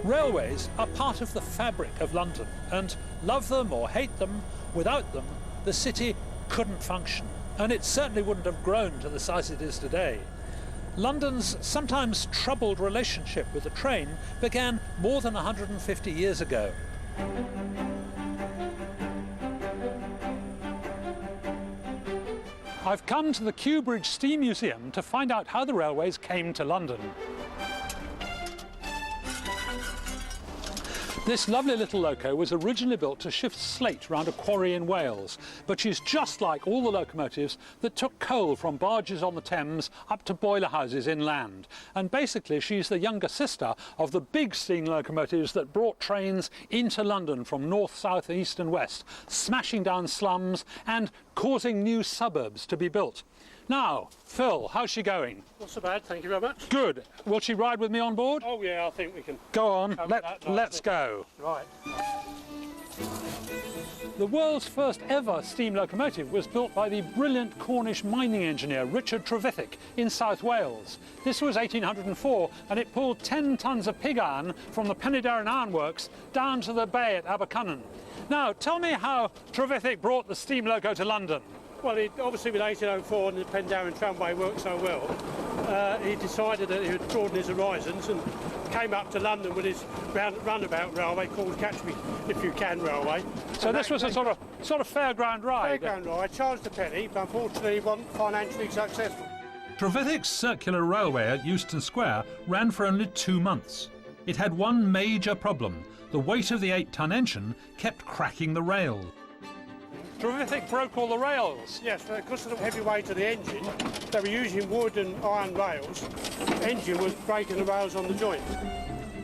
Railways are part of the fabric of London, and love them or hate them, without them, the city couldn't function. And it certainly wouldn't have grown to the size it is today. London's sometimes troubled relationship with the train began more than 150 years ago. I've come to the Kew Bridge Steam Museum to find out how the railways came to London. This lovely little loco was originally built to shift slate round a quarry in Wales, but she's just like all the locomotives that took coal from barges on the Thames up to boiler houses inland. And basically she's the younger sister of the big steam locomotives that brought trains into London from north, south, east and west, smashing down slums and causing new suburbs to be built. Now, Phil, how's she going? Not so bad, thank you very much. Good. Will she ride with me on board? Oh yeah, I think we can. Go on, let's go. Right. The world's first ever steam locomotive was built by the brilliant Cornish mining engineer Richard Trevithick in South Wales. This was 1804 and it pulled 10 tons of pig iron from the Penydarren Iron Works down to the bay at Abercynon. Now, tell me how Trevithick brought the steam loco to London. Well, obviously with 1804 and the Penydarren tramway worked so well, he decided that he would broaden his horizons and came up to London with his roundabout railway called Catch Me If You Can railway. So this was a sort of fairground ride? Fairground ride, charged a penny, but unfortunately it wasn't financially successful. Trevithick's circular railway at Euston Square ran for only 2 months. It had one major problem. The weight of the 8-ton engine kept cracking the rail. Trevithick broke all the rails? Yes, because of the heavy weight of the engine, they were using wood and iron rails. The engine was breaking the rails on the joint.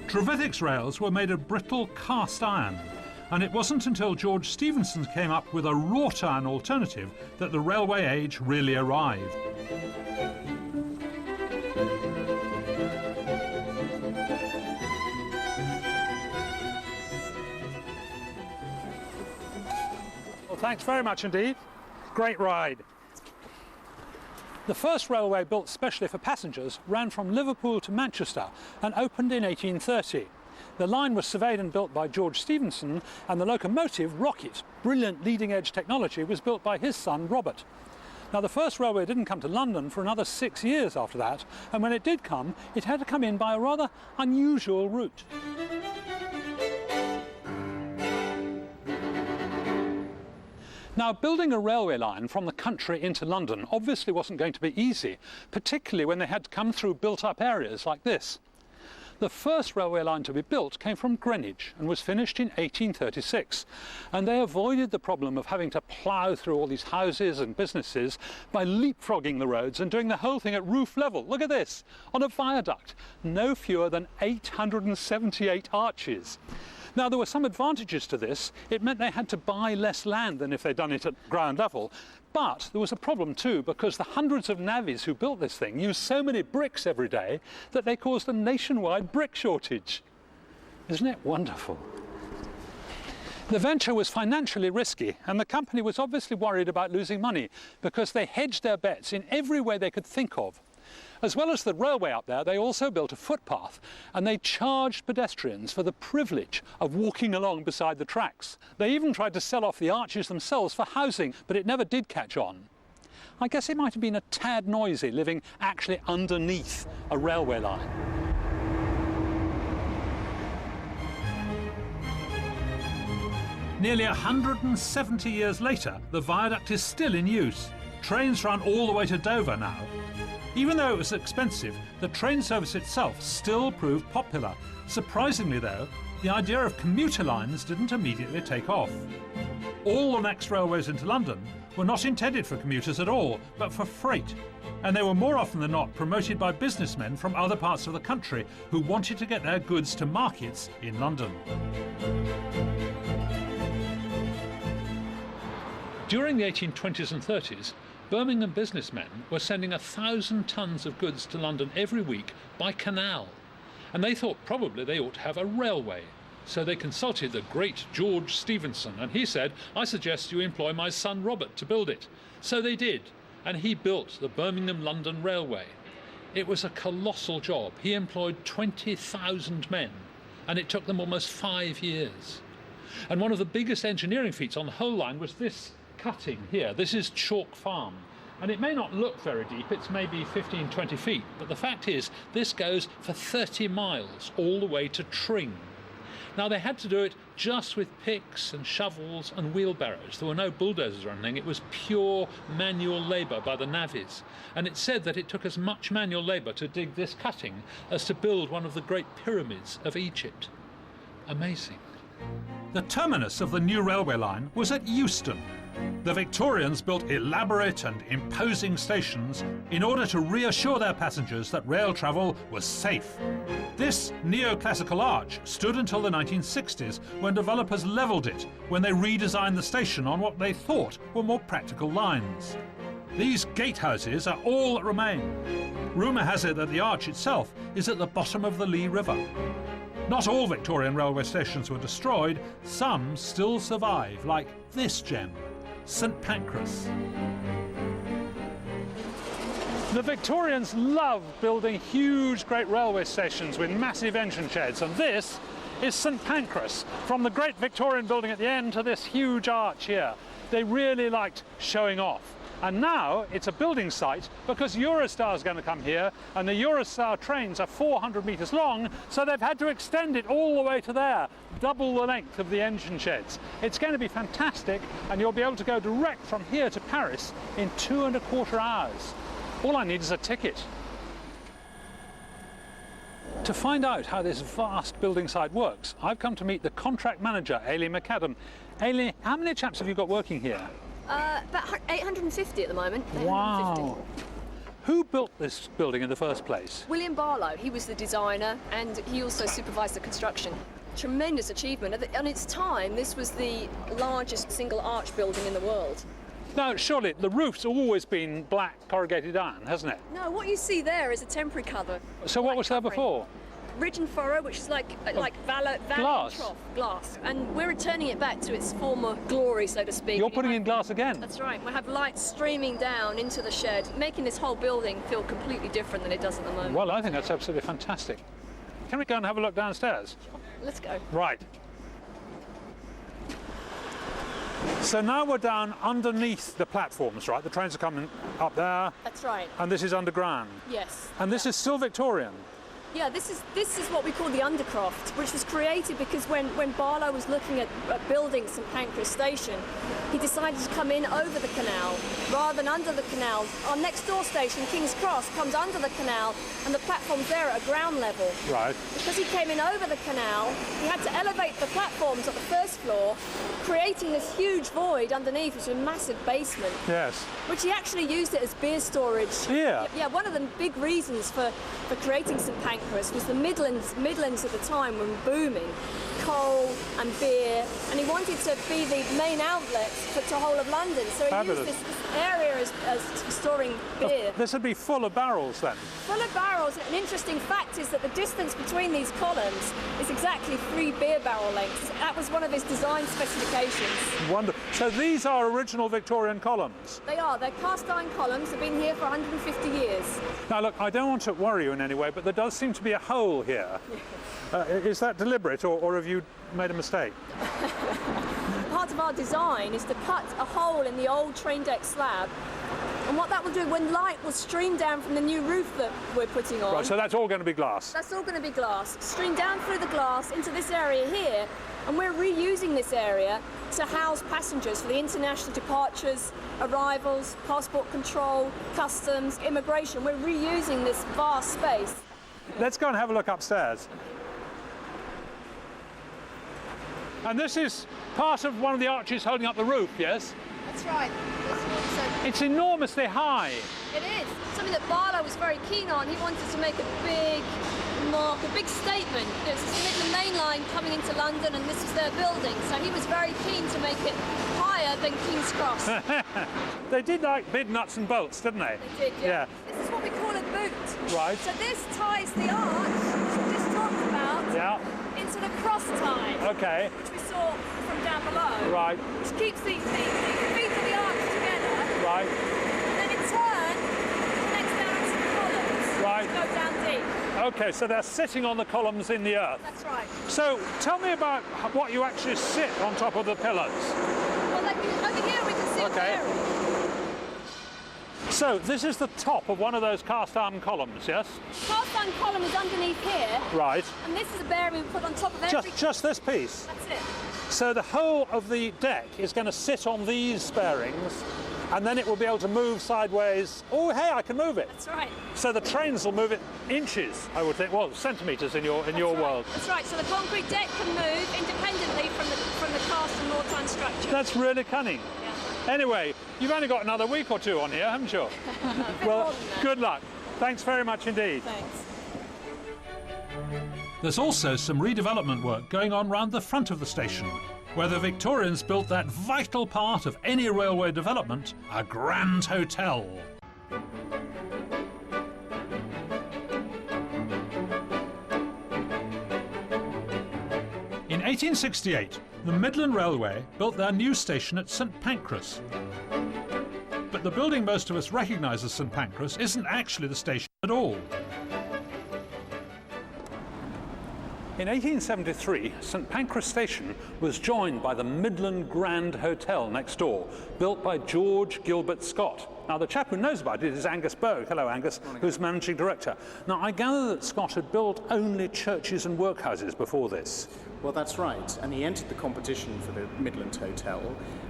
Trevithick's rails were made of brittle cast iron, and it wasn't until George Stephenson came up with a wrought iron alternative that the railway age really arrived. Thanks very much indeed. Great ride. The first railway built specially for passengers ran from Liverpool to Manchester and opened in 1830. The line was surveyed and built by George Stephenson, and the locomotive, Rocket, brilliant leading-edge technology, was built by his son, Robert. Now, the first railway didn't come to London for another 6 years after that, and when it did come, it had to come in by a rather unusual route. Now, building a railway line from the country into London obviously wasn't going to be easy, particularly when they had to come through built-up areas like this. The first railway line to be built came from Greenwich and was finished in 1836, and they avoided the problem of having to plough through all these houses and businesses by leapfrogging the roads and doing the whole thing at roof level. Look at this, on a viaduct, no fewer than 878 arches. Now, there were some advantages to this. It meant they had to buy less land than if they'd done it at ground level. But there was a problem too, because the hundreds of navvies who built this thing used so many bricks every day that they caused a nationwide brick shortage. Isn't it wonderful? The venture was financially risky, and the company was obviously worried about losing money because they hedged their bets in every way they could think of. As well as the railway up there, they also built a footpath, and they charged pedestrians for the privilege of walking along beside the tracks. They even tried to sell off the arches themselves for housing, but it never did catch on. I guess it might have been a tad noisy living actually underneath a railway line. Nearly 170 years later, the viaduct is still in use. Trains run all the way to Dover now. Even though it was expensive, the train service itself still proved popular. Surprisingly though, the idea of commuter lines didn't immediately take off. All the next railways into London were not intended for commuters at all, but for freight. And they were more often than not promoted by businessmen from other parts of the country who wanted to get their goods to markets in London. During the 1820s and 30s, Birmingham businessmen were sending 1,000 tons of goods to London every week by canal, and they thought probably they ought to have a railway. So they consulted the great George Stephenson, and he said, "I suggest you employ my son Robert to build it." So they did, and he built the Birmingham-London Railway. It was a colossal job. He employed 20,000 men, and it took them almost 5 years. And one of the biggest engineering feats on the whole line was this cutting here. This is Chalk Farm. And it may not look very deep, it's maybe 15, 20 feet, but the fact is this goes for 30 miles all the way to Tring. Now they had to do it just with picks and shovels and wheelbarrows. There were no bulldozers or anything, it was pure manual labour by the navvies. And it's said that it took as much manual labour to dig this cutting as to build one of the great pyramids of Egypt. Amazing. The terminus of the new railway line was at Euston. The Victorians built elaborate and imposing stations in order to reassure their passengers that rail travel was safe. This neoclassical arch stood until the 1960s, when developers levelled it when they redesigned the station on what they thought were more practical lines. These gatehouses are all that remain. Rumour has it that the arch itself is at the bottom of the Lee River. Not all Victorian railway stations were destroyed, some still survive, like this gem, St Pancras. The Victorians loved building huge, great railway stations with massive engine sheds, and this is St Pancras, from the great Victorian building at the end to this huge arch here. They really liked showing off. And now it's a building site because Eurostar is going to come here, and the Eurostar trains are 400 metres long, so they've had to extend it all the way to there, double the length of the engine sheds. It's going to be fantastic, and you'll be able to go direct from here to Paris in 2¼ hours. All I need is a ticket. To find out how this vast building site works, I've come to meet the contract manager, Ailey McAdam. Ailey, how many chaps have you got working here? About 850 at the moment. Wow. Who built this building in the first place? William Barlow, he was the designer and he also supervised the construction. Tremendous achievement. At its time, this was the largest single arch building in the world. Now, surely the roof's always been black corrugated iron, hasn't it? No, what you see there is a temporary cover. So what was there before? Ridge and furrow, which is like valley glass. trough, glass. And we're returning it back to its former glory, so to speak. You're putting in glass again? That's right. We have light streaming down into the shed, making this whole building feel completely different than it does at the moment. Well, I think that's absolutely fantastic. Can we go and have a look downstairs? Let's go. Right. So now we're down underneath the platforms, right? The trains are coming up there. That's right. And this is underground. Yes. And this is still Victorian. Yeah, this is what we call the undercroft, which was created because when Barlow was looking at building St Pancras Station, he decided to come in over the canal rather than under the canal. Our next door station, King's Cross, comes under the canal and the platform's there at a ground level. Right. Because he came in over the canal, he had to elevate the platforms at the first floor, creating this huge void underneath, which is a massive basement. Yes. Which he actually used it as beer storage. Yeah. Yeah, one of the big reasons for creating St Pancras was the Midlands at the time were booming, coal and beer, and he wanted to be the main outlet for the whole of London. So he Fabulous. used this area as storing beer. This would be full of barrels then? Full of barrels. An interesting fact is that the distance between these columns is exactly 3 beer barrel lengths. That was one of his design specifications. Wonderful. So these are original Victorian columns? They are. They're cast iron columns. They've been here for 150 years. Now look, I don't want to worry you in any way, but there does seem to be a hole here. Is that deliberate, or have you made a mistake? Part of our design is to cut a hole in the old train deck slab, and what that will do when light will stream down from the new roof that we're putting on. Right, so that's all going to be glass? That's all going to be glass. Stream down through the glass into this area here, and we're reusing this area to house passengers for the international departures, arrivals, passport control, customs, immigration. We're reusing this vast space. Let's go and have a look upstairs. And this is part of one of the arches holding up the roof, yes? That's right. It's enormously high. It is. Something that Barlow was very keen on. He wanted to make a big mark, a big statement. It's the main line coming into London, and this is their building. So he was very keen to make it higher than King's Cross. They did like big nuts and bolts, didn't they? They did, yeah. This is what we call a boot. Right. So this ties the arch, which we just talked about, into the cross tie. Okay. Which we saw from down below. Right. Which keeps the feet of the arch together. Right. And then in turn, connects down to the columns. Right. Right. To go down deep. Okay, so they're sitting on the columns in the earth. That's right. So tell me about what you actually sit on top of the pillars. Well, like over here we can see a bearing. So this is the top of one of those cast iron columns, yes? Cast iron column is underneath here. Right. And this is a bearing we put on top of every... Just this piece? That's it. So the whole of the deck is going to sit on these bearings, and then it will be able to move sideways. Oh, hey, I can move it. That's right. So the trains will move it inches, I would think. Well, centimetres in your world. That's right. So the concrete deck can move independently from the cast and mortar and structure. That's really cunning. Yeah. Anyway, you've only got another week or two on here, haven't you? Well, good luck. Thanks very much indeed. Thanks. There's also some redevelopment work going on round the front of the station, where the Victorians built that vital part of any railway development, a grand hotel. In 1868, the Midland Railway built their new station at St Pancras. But the building most of us recognise as St Pancras isn't actually the station at all. In 1873, St Pancras Station was joined by the Midland Grand Hotel next door, built by George Gilbert Scott. Now, the chap who knows about it is Angus Berg. Hello, Angus, who's managing director. Now, I gather that Scott had built only churches and workhouses before this. Well, that's right. And he entered the competition for the Midland Hotel,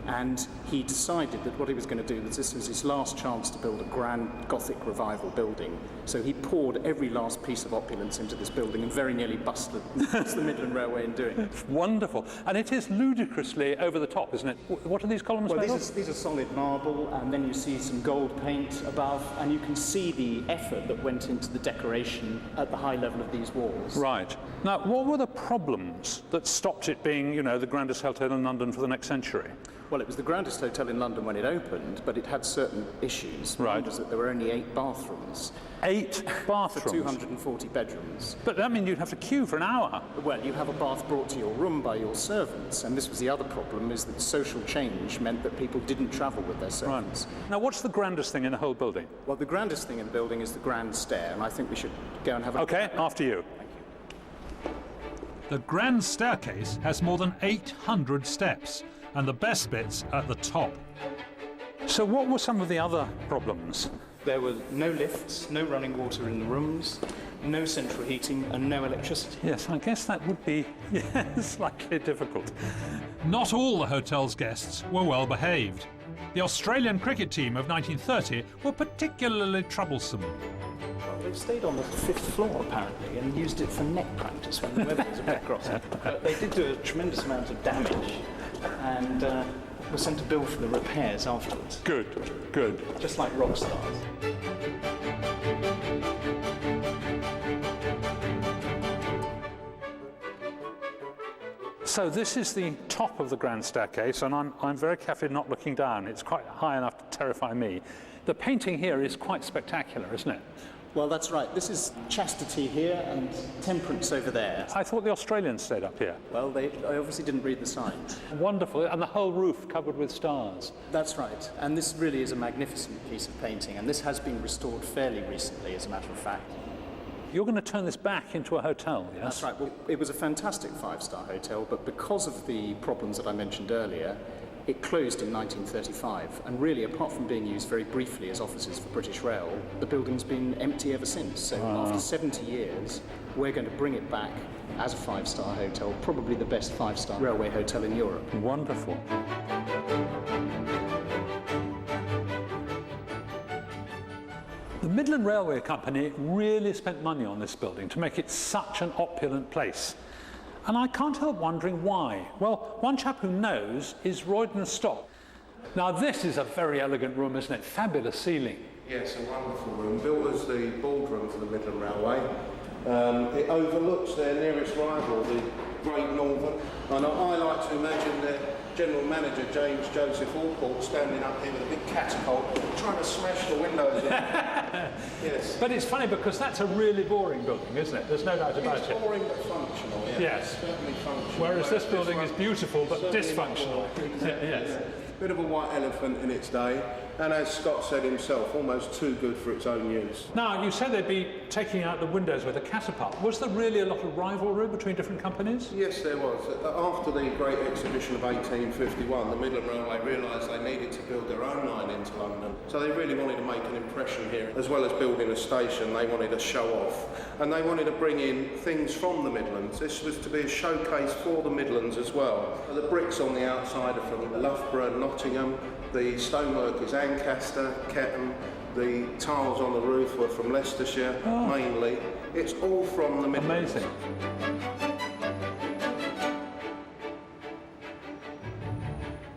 and he decided that what he was going to do was this was his last chance to build a grand Gothic revival building. So he poured every last piece of opulence into this building and very nearly busted the Midland Railway in doing it. Wonderful. And it is ludicrously over the top, isn't it? What are these columns made of? These are solid marble, and then you see some gold paint above, and you can see the effort that went into the decoration at the high level of these walls. Right. Now, what were the problems that stopped it being, you know, the grandest hotel in London for the next century? Well, it was the grandest hotel in London when it opened, but it had certain issues. Right. One was that there were only 8 bathrooms. 8 bathrooms? For 240 bedrooms. But that means you'd have to queue for an hour. Well, you have a bath brought to your room by your servants, and this was the other problem, is that social change meant that people didn't travel with their servants. Right. Now, what's the grandest thing in the whole building? Well, the grandest thing in the building is the grand stair, and I think we should go and have a look. Okay, after you. The grand staircase has more than 800 steps, and the best bit's at the top. So what were some of the other problems? There were no lifts, no running water in the rooms, no central heating, and no electricity. Yes, I guess that would be slightly difficult. Not all the hotel's guests were well behaved. The Australian cricket team of 1930 were particularly troublesome. Well, they stayed on the 5th floor, apparently, and used it for net practice when the weather was a bit crossing. They did do a tremendous amount of damage, and were sent a bill for the repairs afterwards. Good, good. Just like rock stars. So this is the top of the grand staircase, and I'm very careful not looking down. It's quite high enough to terrify me. The painting here is quite spectacular, isn't it? Well, that's right. This is chastity here and temperance over there. I thought the Australians stayed up here. Well, I obviously didn't read the signs. Wonderful, and the whole roof covered with stars. That's right. And this really is a magnificent piece of painting, and this has been restored fairly recently, as a matter of fact. You're going to turn this back into a hotel, yes? That's right. Well, it was a fantastic 5-star hotel, but because of the problems that I mentioned earlier, it closed in 1935, and really, apart from being used very briefly as offices for British Rail, the building's been empty ever since. So after 70 years, we're going to bring it back as a 5-star hotel, probably the best 5-star railway hotel in Europe. Wonderful. The Midland Railway Company really spent money on this building to make it such an opulent place. And I can't help wondering why. Well, one chap who knows is Roydon Stock. Now, this is a very elegant room, isn't it? Fabulous ceiling. Yes, a wonderful room, built as the boardroom for the Midland Railway. It overlooks their nearest rival, the Great Northern. And I like to imagine their General Manager, James Joseph Allport, standing up here with a big catapult, trying to smash the windows in. Yes. But it's funny because that's a really boring building, isn't it? There's no doubt about it. It's boring but functional, yes. Yes. Certainly functional. Whereas this building is beautiful but Certainly dysfunctional. exactly, Yes. yeah. Bit of a white elephant in its day. and as Scott said himself, almost too good for its own use. Now, you said they'd be taking out the windows with a catapult. Was there really a lot of rivalry between different companies? Yes, there was. After the Great Exhibition of 1851, the Midland Railway realised they needed to build their own line into London. So they really wanted to make an impression here. As well as building a station, they wanted to show off. And they wanted to bring in things from the Midlands. This was to be a showcase for the Midlands as well. The bricks on the outside are from Loughborough and Nottingham. The stonework is Ancaster, Ketton. The tiles on the roof were from Leicestershire, mainly. It's all from the Midlands. Amazing.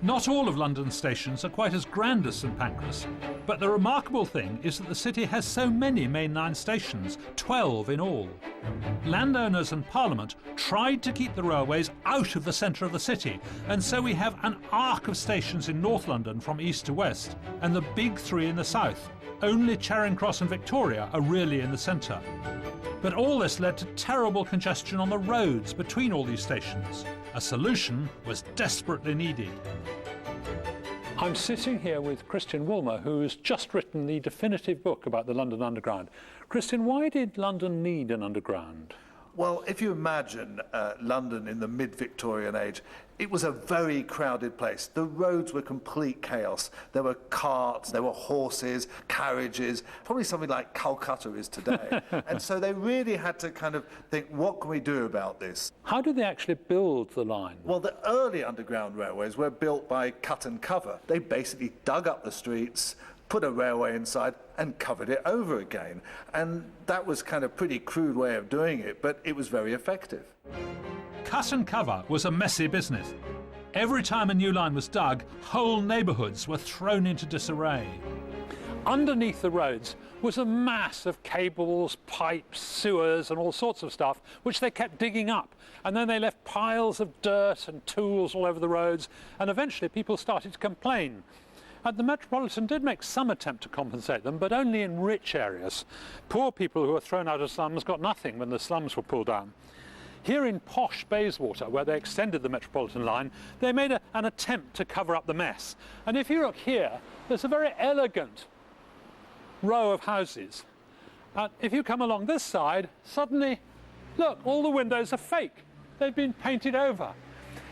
Not all of London's stations are quite as grand as St Pancras, but the remarkable thing is that the city has so many mainline stations, 12 in all. Landowners and Parliament tried to keep the railways out of the centre of the city, and so we have an arc of stations in North London from east to west, and the big three in the south. Only Charing Cross and Victoria are really in the centre. But all this led to terrible congestion on the roads between all these stations. A solution was desperately needed. I'm sitting here with Christian Woolmer, who's just written the definitive book about the London Underground. Christian, why did London need an underground? Well, if you imagine London in the mid-Victorian age, it was a very crowded place. The roads were complete chaos. There were carts, there were horses, carriages, probably something like Calcutta is today. And so they really had to kind of think, what can we do about this? How did they actually build the line? Well, the early underground railways were built by cut and cover. They basically dug up the streets, put a railway inside and covered it over again. And that was kind of a pretty crude way of doing it, but it was very effective. Cut and cover was a messy business. Every time a new line was dug, whole neighbourhoods were thrown into disarray. Underneath the roads was a mass of cables, pipes, sewers and all sorts of stuff, which they kept digging up. And then they left piles of dirt and tools all over the roads, and eventually people started to complain. The Metropolitan did make some attempt to compensate them, but only in rich areas. Poor people who were thrown out of slums got nothing when the slums were pulled down. Here in posh Bayswater, where they extended the Metropolitan line, they made an attempt to cover up the mess. And if you look here, there's a very elegant row of houses. If you come along this side, suddenly, look, all the windows are fake. They've been painted over.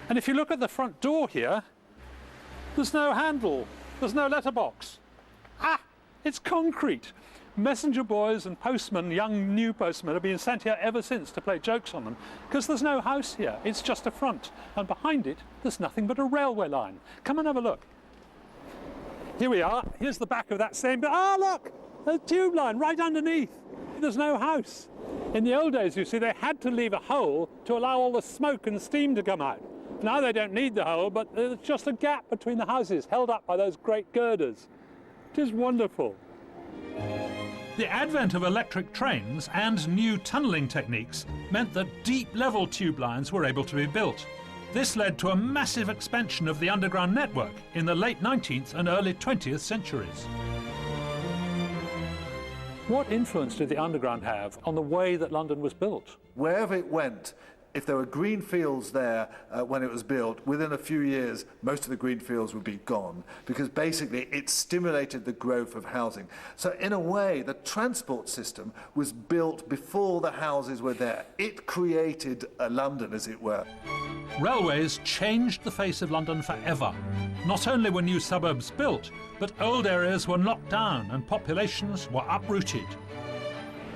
And if you look at the front door here, there's no handle. There's no letterbox. It's concrete. Messenger boys and postmen, young new postmen, have been sent here ever since to play jokes on them, because there's no house here. It's just a front. And behind it, there's nothing but a railway line. Come and have a look. Here we are. Here's the back of that same... look! There's a tube line right underneath. There's no house. In the old days, you see, they had to leave a hole to allow all the smoke and steam to come out. Now they don't need the hole, but there's just a gap between the houses held up by those great girders. It is wonderful. The advent of electric trains and new tunnelling techniques meant that deep-level tube lines were able to be built. This led to a massive expansion of the underground network in the late 19th and early 20th centuries. What influence did the underground have on the way that London was built? Wherever it went, if there were green fields there when it was built, within a few years, most of the green fields would be gone, because basically it stimulated the growth of housing. So in a way, the transport system was built before the houses were there. It created a London, as it were. Railways changed the face of London forever. Not only were new suburbs built, but old areas were knocked down and populations were uprooted.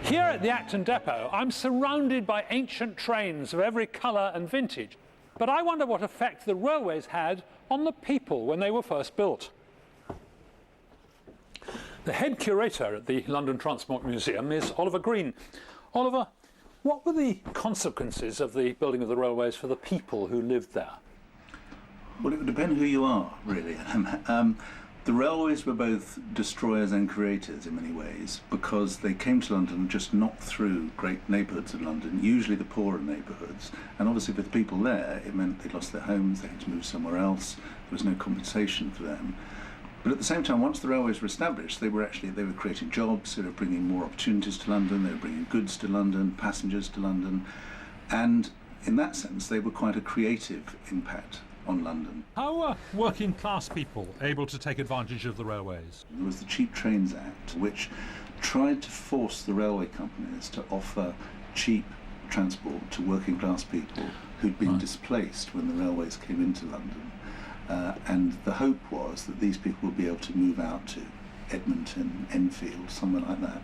Here at the Acton Depot, I'm surrounded by ancient trains of every colour and vintage. But I wonder what effect the railways had on the people when they were first built. The head curator at the London Transport Museum is Oliver Green. Oliver, what were the consequences of the building of the railways for the people who lived there? Well, it would depend who you are, really. The railways were both destroyers and creators in many ways, because they came to London and just knocked through great neighbourhoods of London, usually the poorer neighbourhoods. And obviously for the people there, it meant they lost their homes, they had to move somewhere else, there was no compensation for them. But at the same time, once the railways were established, they were creating jobs, they were bringing more opportunities to London, they were bringing goods to London, passengers to London, and in that sense, they were quite a creative impact. on London. How were working class people able to take advantage of the railways? There was the Cheap Trains Act, which tried to force the railway companies to offer cheap transport to working class people who'd been displaced when the railways came into London. And the hope was that these people would be able to move out to Edmonton, Enfield, somewhere like that,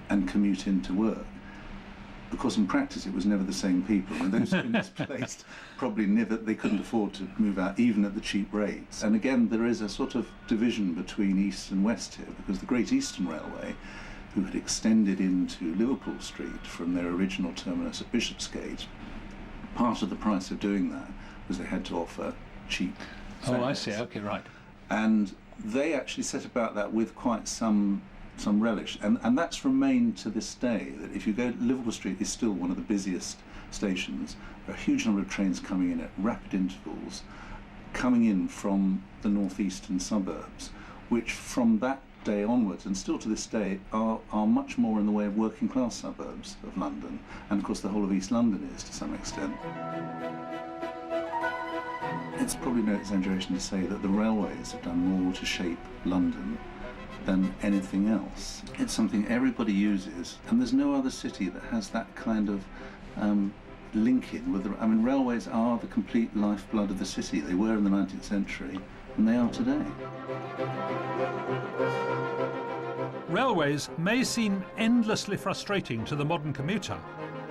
and commute into work. Of course, in practice, it was never the same people, and those who were displaced probably they couldn't afford to move out, even at the cheap rates. And again, there is a sort of division between East and West here, because the Great Eastern Railway, who had extended into Liverpool Street from their original terminus at Bishopsgate, part of the price of doing that was they had to offer cheap fares. Oh, I see. Okay, right. And they actually set about that with quite some relish, and that's remained to this day. That if you go, Liverpool Street is still one of the busiest stations. There are a huge number of trains coming in at rapid intervals, coming in from the northeastern suburbs, which from that day onwards, and still to this day, are much more in the way of working class suburbs of London, and of course the whole of East London is to some extent. It's probably no exaggeration to say that the railways have done more to shape London than anything else. It's something everybody uses, and there's no other city that has that kind of link-in with I mean, railways are the complete lifeblood of the city. They were in the 19th century, and they are today. Railways may seem endlessly frustrating to the modern commuter,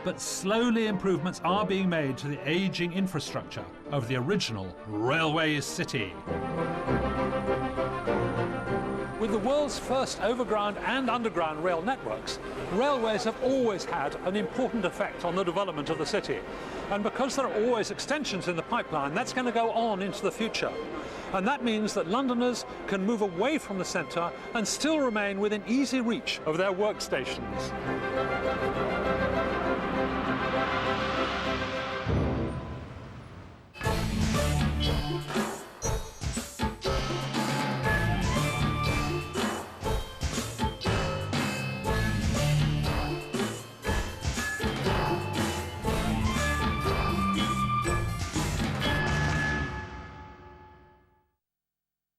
but slowly improvements are being made to the ageing infrastructure of the original railway city. With the world's first overground and underground rail networks, railways have always had an important effect on the development of the city. And because there are always extensions in the pipeline, that's going to go on into the future. And that means that Londoners can move away from the centre and still remain within easy reach of their workstations.